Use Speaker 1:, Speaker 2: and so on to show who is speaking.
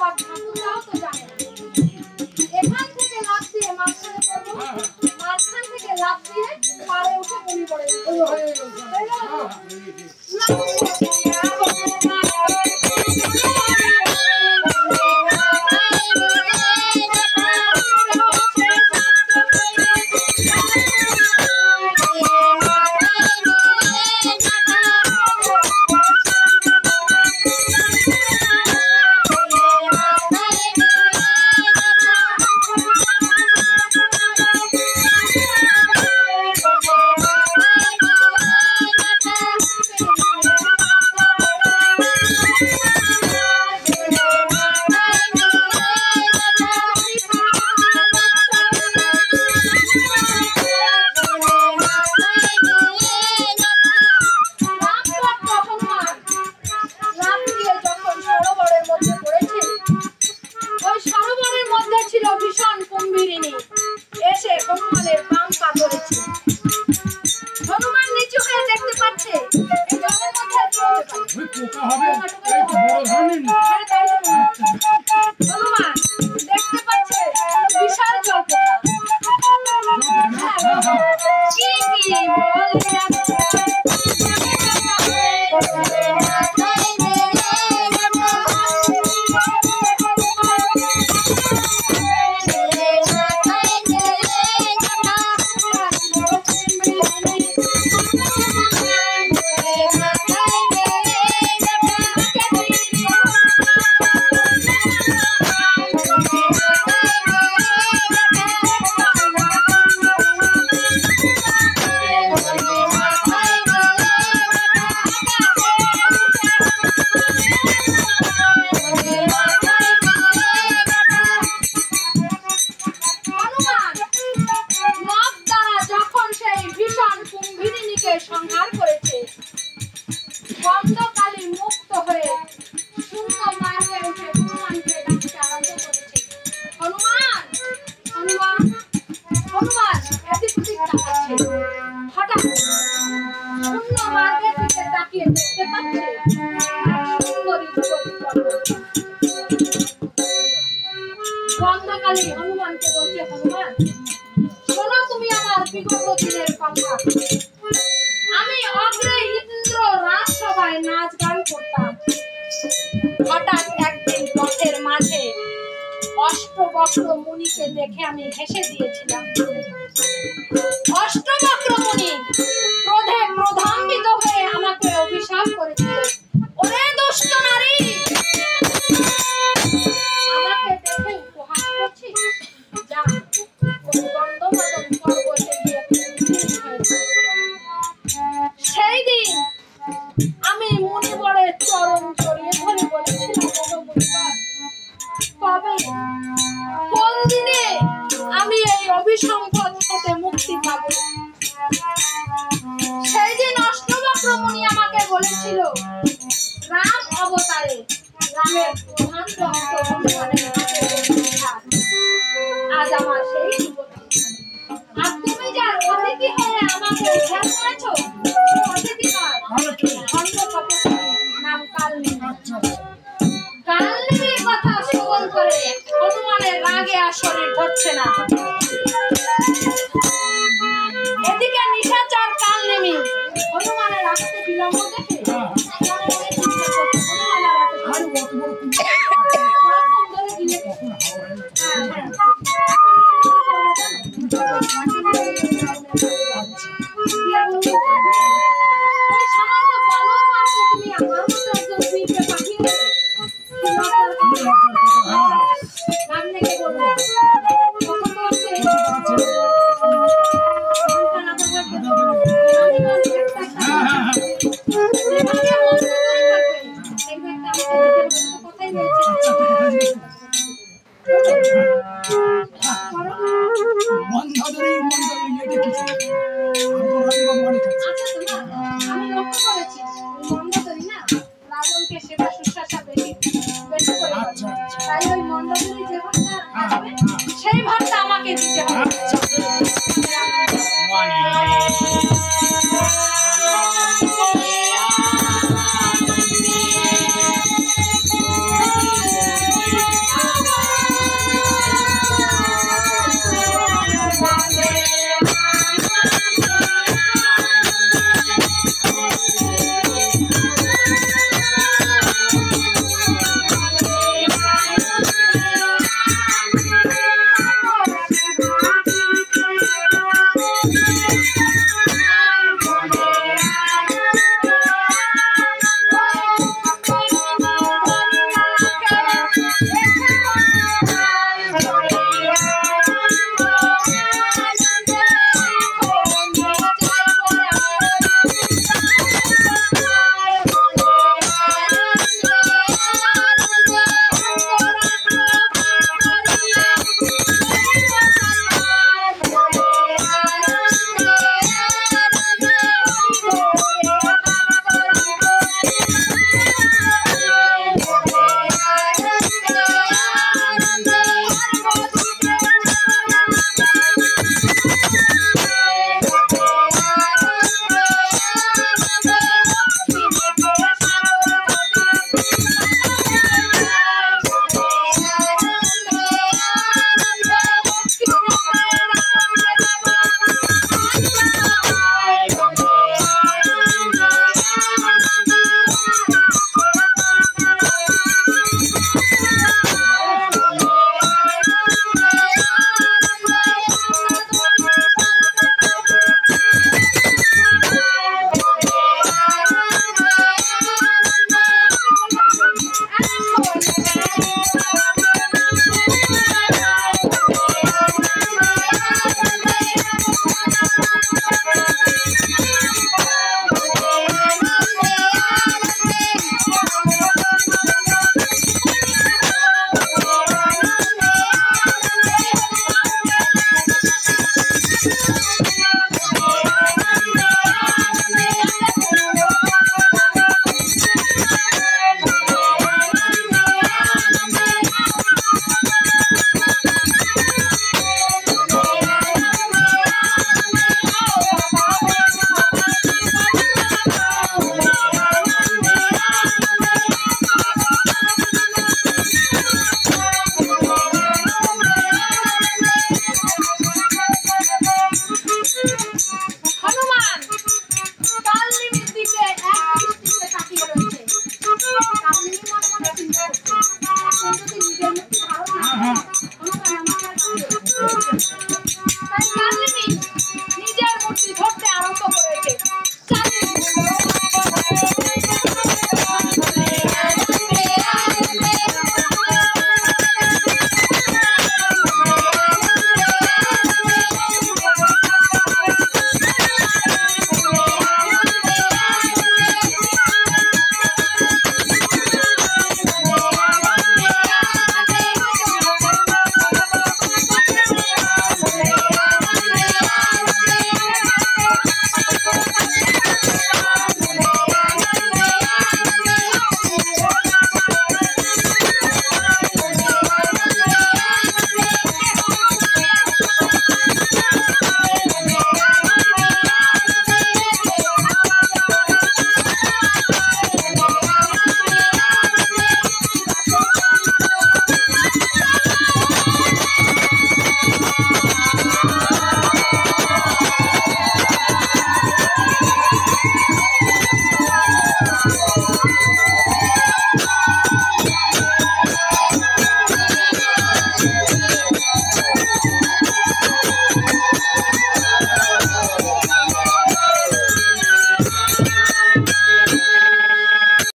Speaker 1: আবার ঠাকুররাও তো জানে এখান থেকে লাফ দিয়ে মাঝখানে পড়বো, মাঝখান থেকে লাফ দিয়ে পাড়ে উঠে মুড়ি পড়ে সংহার করেছে। বন্ধকালী মুক্ত হয়ে শূন্য মার্গে উঠে হনুমানকে ডাকতে আরম্ভ করেছে। হনুমান, হনুমান, হনুমান এদিক ওদিক তাকাচ্ছে। হঠাৎ শূন্য মার্গের দিকে তাকিয়ে দেখতে পাচ্ছে সুন্দরী যুবতী কন্যা। বন্ধকালী হনুমানকে বলছে, হনুমান শোনো, তুমি আমার বিগত দিনের কথা। আমি অগ্রে ইন্দ্র রাজসভায় নাচ গান করতাম। হঠাৎ একদিন পথের মাঝে অষ্টবক্র মুনিকে দেখে আমি হেসে দিয়েছিলাম। অষ্টবক্র মুনি ক্রোধে ক্রোধান্বিত হয়ে আমাকে অভিশাপ করেছিল। ওরে দুষ্ট নারী, আমাকে দেখে উপহাস করছিস? যা গন্ধমাদন পর্বতে গিয়ে সেই দিন আমি মুনিবরের চরণ জড়িয়ে ধরে বলেছিলাম, তবে কোন দিনে আমি এই অভিসম্পদ হতে মুক্তি পাব? সেই দিন অষ্টবক্র মুনি আমাকে বলেছিল, রাম অবতারে রামের প্রধান ভক্ত হনুমানের হাতে আজ আমার সেই যুবতী। আর তুমি যার অতিথি হয়ে আমাকে উদ্ধার করেছ, অতিথি নয়, অন্য কপটী, নাম কালনী। কালনীর কথা শ্রবণ করে হনুমানের রাগে আর শরীর ধরছে না। এদিকে নিশাচর কালনেমি হনুমানের আসতে বিলম্ব দেখে সেবা শুশ্রূষা বেশি করে, তাই ওই মন্ডলী